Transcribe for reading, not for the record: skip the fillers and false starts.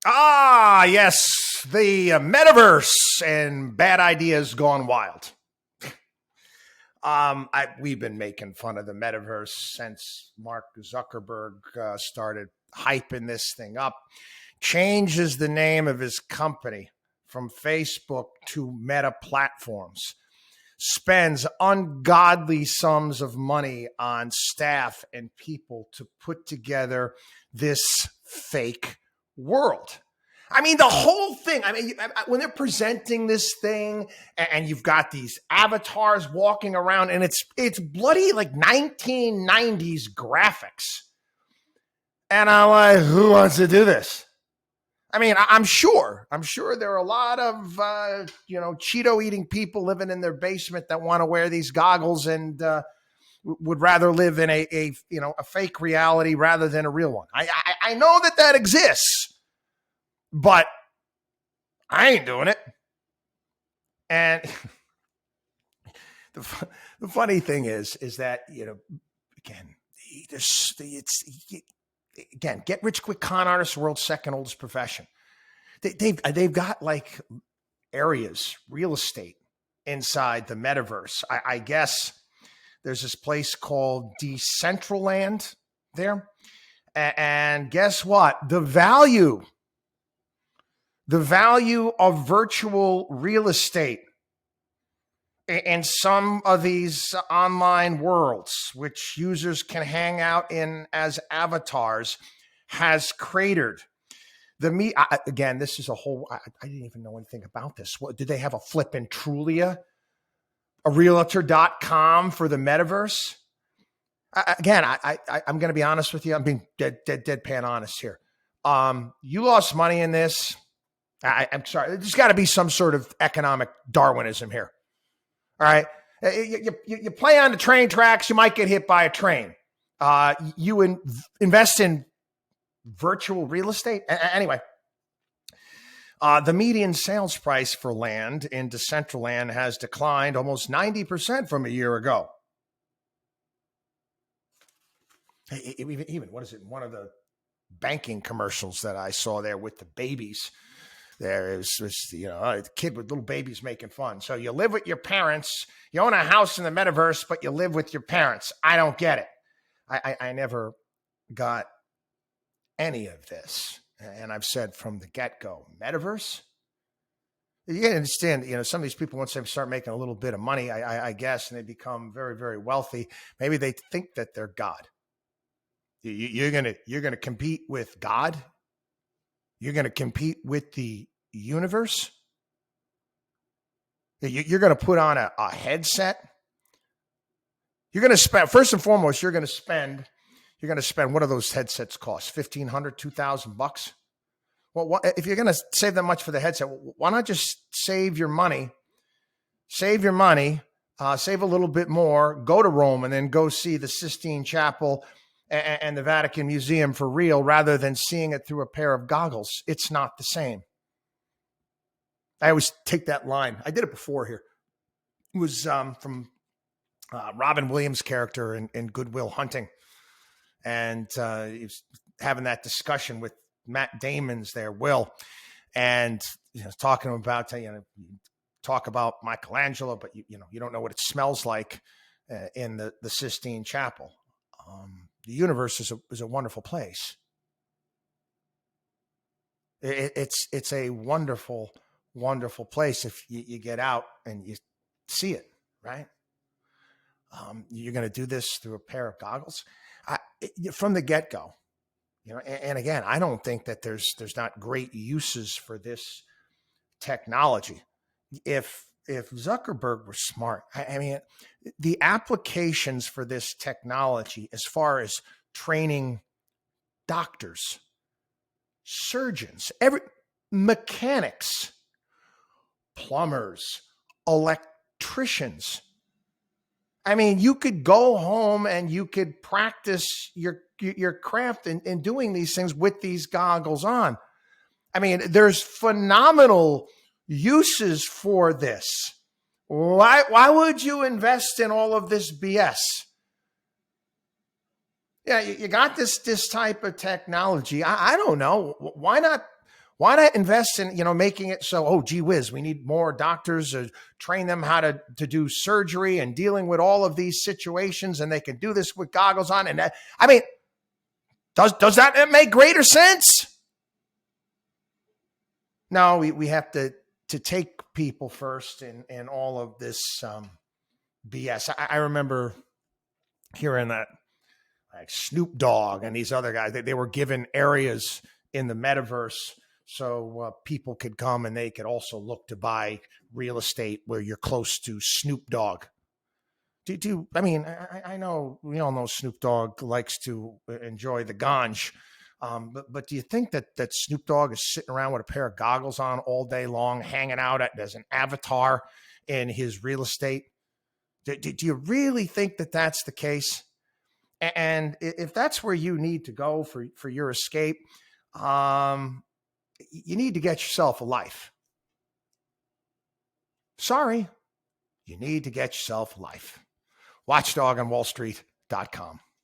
Ah, yes, the Metaverse and bad ideas gone wild. We've been making fun of the Metaverse since Mark Zuckerberg started hyping this thing up. Changes the name of his company from Facebook to Meta Platforms. Spends ungodly sums of money on staff and people to put together this fake world. I mean, the whole thing. I mean, when they're presenting this thing and you've got these avatars walking around and it's bloody like 1990s graphics. And I'm like, who wants to do this? I mean, I'm sure there are a lot of, Cheeto eating people living in their basement that want to wear these goggles and would rather live in a fake reality rather than a real one. I know that exists. But I ain't doing it. And the funny thing is that, again, get rich quick con artists, the world's second oldest profession. They've got like areas, real estate inside the metaverse. I guess there's this place called Decentraland there. And guess what? The value of virtual real estate in some of these online worlds, which users can hang out in as avatars, has cratered. Again, this is a whole, I didn't even know anything about this. What, did they have a flippin' Trulia, a realtor.com for the metaverse? Again, I'm going to be honest with you. I'm being deadpan honest here. You lost money in this. I'm sorry. There's got to be some sort of economic Darwinism here. All right. You play on the train tracks, you might get hit by a train. You invest in virtual real estate. Anyway, the median sales price for land in Decentraland has declined almost 90% from a year ago. Even, what is it? One of the banking commercials that I saw there with the babies. There is, a kid with little babies making fun. So you live with your parents, you own a house in the metaverse, but you live with your parents. I don't get it. I never got any of this. And I've said from the get-go, metaverse? You can understand, some of these people, once they start making a little bit of money, I guess, and they become very, very wealthy, maybe they think that they're God. You're gonna compete with God? You're going to compete with the universe? You're going to put on a headset? You're going to spend, first and foremost, you're going to spend, what do those headsets cost? $1,500, $2,000? Well, if you're going to save that much for the headset, why not just save your money, save a little bit more, go to Rome and then go see the Sistine Chapel and the Vatican Museum for real, rather than seeing it through a pair of goggles. It's not the same. I always take that line. I did it before here. It was from Robin Williams' character in Good Will Hunting. And he was having that discussion with Matt Damon's there, Will. And talking about, talk about Michelangelo, but you don't know what it smells like in the Sistine Chapel. The universe is a wonderful place. It's a wonderful, wonderful place if you get out and you see it, right? You're going to do this through a pair of goggles from the get-go. And again, I don't think that there's not great uses for this technology. If Zuckerberg were smart, I mean, the applications for this technology, as far as training doctors, surgeons, mechanics, plumbers, electricians. I mean, you could go home and you could practice your craft in doing these things with these goggles on. I mean, there's phenomenal uses for this. Why would you invest in all of this BS? Yeah, you got this type of technology. I don't know. Why not Why not invest in, making it so, oh, gee whiz, we need more doctors, train them how to do surgery and dealing with all of these situations, and they can do this with goggles on. And that, I mean, does that make greater sense? No, we have to take people first in all of this BS. I remember hearing that like Snoop Dogg and these other guys, they were given areas in the metaverse so people could come and they could also look to buy real estate where you're close to Snoop Dogg. I mean, I know, we all know Snoop Dogg likes to enjoy the ganj. But do you think that Snoop Dogg is sitting around with a pair of goggles on all day long, hanging out as an avatar in his real estate? Do you really think that that's the case? And if that's where you need to go for your escape, you need to get yourself a life. Sorry, you need to get yourself a life. WatchDog on WallStreet.com.